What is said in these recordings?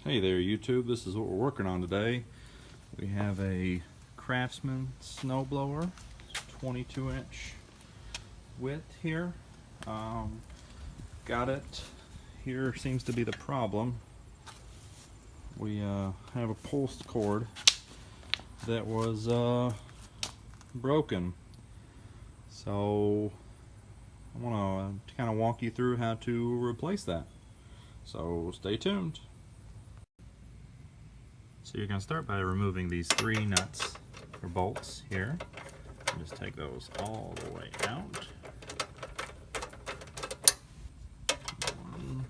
Hey there YouTube, this is what we're working on today. We have a Craftsman snowblower, 22-inch width here. Got it. Here seems to be the problem. We have a pulsed cord that was broken. So I want to kind of walk you through how to replace that. So stay tuned. So you're going to start by removing these 3 nuts or bolts here. And just take those all the way out. 1,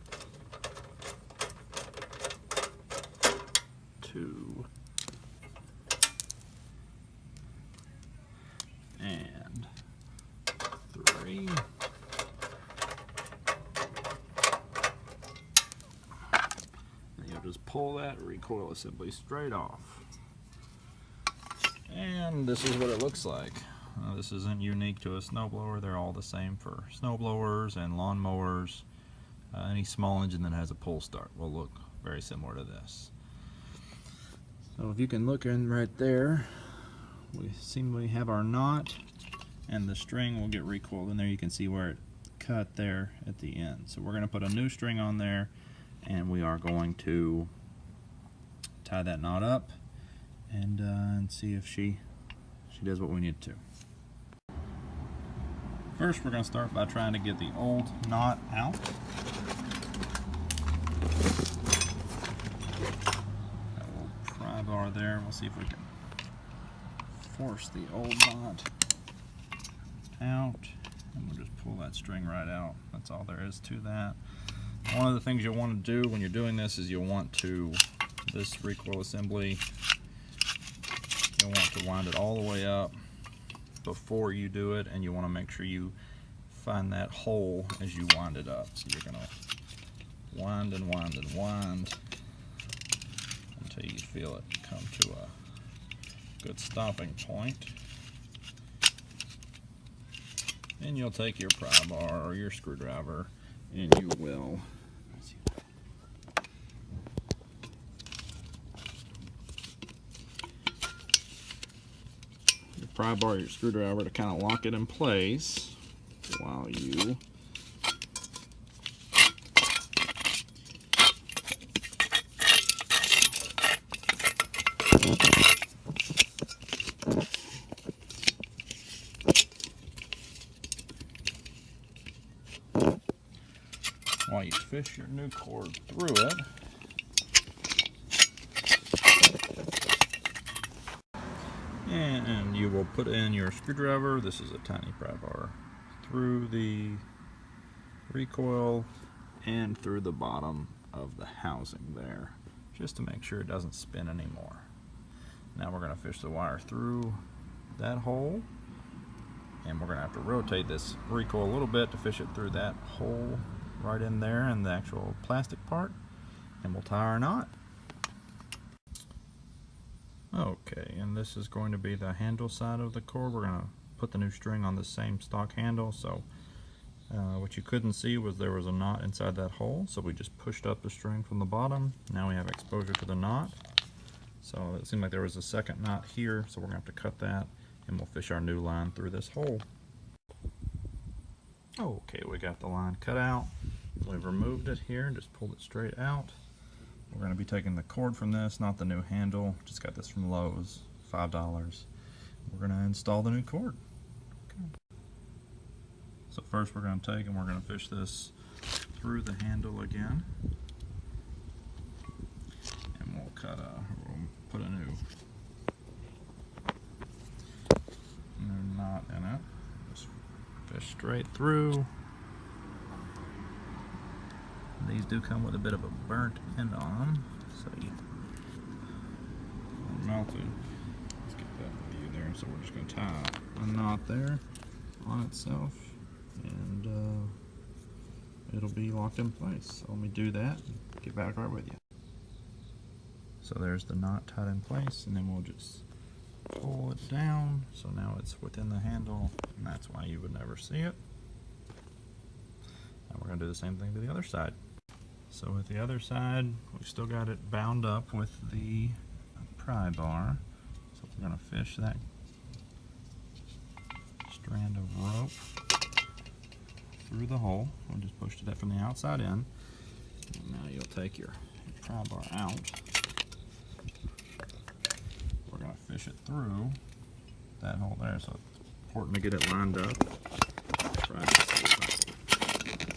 2, and 3. Just pull that recoil assembly straight off. And this is what it looks like. This isn't unique to a snowblower. They're all the same for snowblowers and lawnmowers. Any small engine that has a pull start will look very similar to this. So if you can look in right there, we seem to have our knot, and the string will get recoiled in there. You can see where it cut there at the end. So we're going to put a new string on there, and we are going to tie that knot up and see if she does what we need to. First, we're going to start by trying to get the old knot out. That little pry bar there. We'll see if we can force the old knot out, and we'll just pull that string right out. That's all there is to that. One of the things you'll want to do when you're doing this is you'll want to, this recoil assembly, you'll want to wind it all the way up before you do it, and you want to make sure you find that hole as you wind it up. So you're going to wind and wind and wind until you feel it come to a good stopping point. And you'll take your pry bar or your screwdriver and you will pry bar your screwdriver to kind of lock it in place while you fish your new cord through it. And you will put in your screwdriver. This is a tiny pry bar through the recoil and through the bottom of the housing there, just to make sure it doesn't spin anymore. Now we're going to fish the wire through that hole, and we're going to have to rotate this recoil a little bit to fish it through that hole right in there in the actual plastic part, and we'll tie our knot. Okay, and this is going to be the handle side of the cord. We're going to put the new string on the same stock handle. So what you couldn't see was there was a knot inside that hole, so we just pushed up the string from the bottom. Now we have exposure to the knot. So it seemed like there was a second knot here, so we're going to have to cut that, and we'll fish our new line through this hole. Okay, we got the line cut out. We've removed it here and just pulled it straight out. We're going to be taking the cord from this, not the new handle. Just got this from Lowe's, $5. We're going to install the new cord. Okay. So first we're going to take and we're going to fish this through the handle again. And we'll put a new knot in it. Just fish straight through. These do come with a bit of a burnt end on them, so you melted. Let's get that view there. So we're just going to tie a knot there on itself, and it'll be locked in place. So let me do that and get back right with you. So there's the knot tied in place, and then we'll just pull it down. So now it's within the handle, and that's why you would never see it. And we're going to do the same thing to the other side. So with the other side, we've still got it bound up with the pry bar. So we're going to fish that strand of rope through the hole. We just pushed it up from the outside in. And now you'll take your pry bar out. We're going to fish it through that hole there, so it's important to get it lined up. Try to see if I can.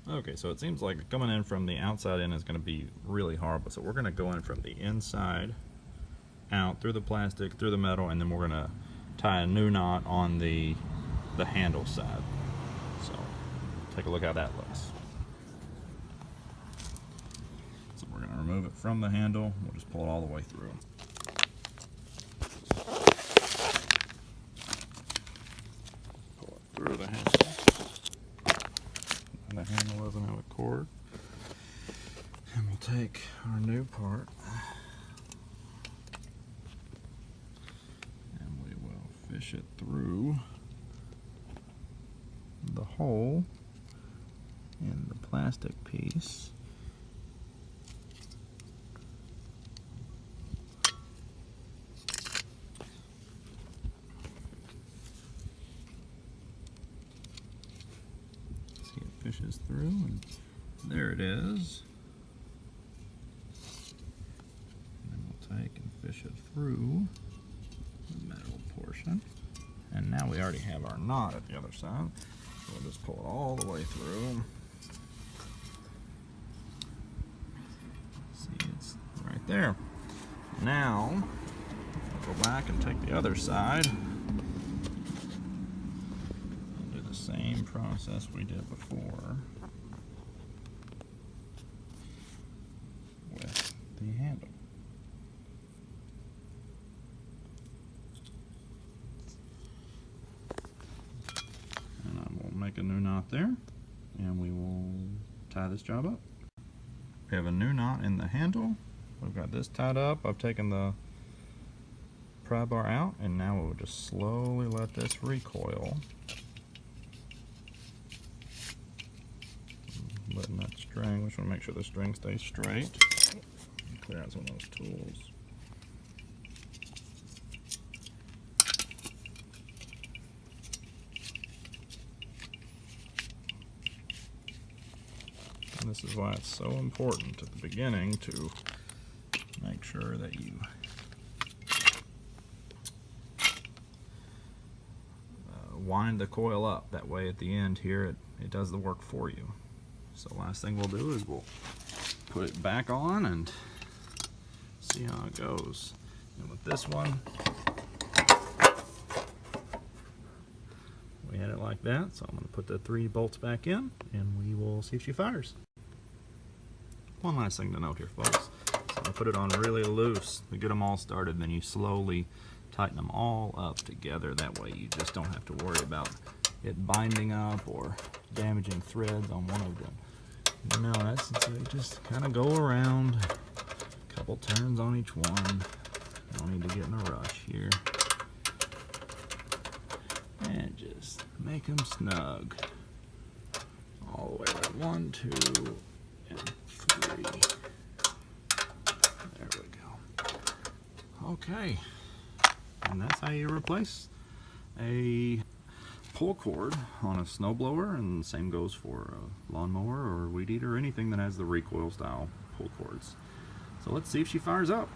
Okay, so it seems like coming in from the outside in is going to be really hard, so we're going to go in from the inside out through the plastic, through the metal, and then we're going to tie a new knot on the handle side. So take a look how that looks. So we're going to remove it from the handle. We'll just pull it all the way through. Pull it through the handle. The handle doesn't have a cord. And we'll take our new part and we will fish it through the hole in the plastic piece. Fishes through, and there it is. And then we'll take and fish it through the metal portion. And now we already have our knot at the other side. So we'll just pull it all the way through. See, it's right there. Now, we'll go back and take the other side. Same process we did before with the handle. And I will make a new knot there, and we will tie this job up. We have a new knot in the handle. We've got this tied up. I've taken the pry bar out, and now we'll just slowly let this recoil. Letting that string, we just want to make sure the string stays straight. Clear out some of those tools. And this is why it's so important at the beginning to make sure that you wind the coil up. That way at the end here it does the work for you. So last thing we'll do is we'll put it back on and see how it goes. And with this one, we had it like that. So I'm going to put the 3 bolts back in and we will see if she fires. One last thing to note here, folks. So I put it on really loose to get them all started, then you slowly tighten them all up together. That way you just don't have to worry about it binding up or damaging threads on one of them. No, that's they just kind of go around, a couple turns on each one. Don't need to get in a rush here. And just make them snug. All the way to 1, 2, and 3. There we go. Okay, and that's how you replace a pull cord on a snowblower, and the same goes for a lawnmower or weed eater or anything that has the recoil style pull cords. So let's see if she fires up.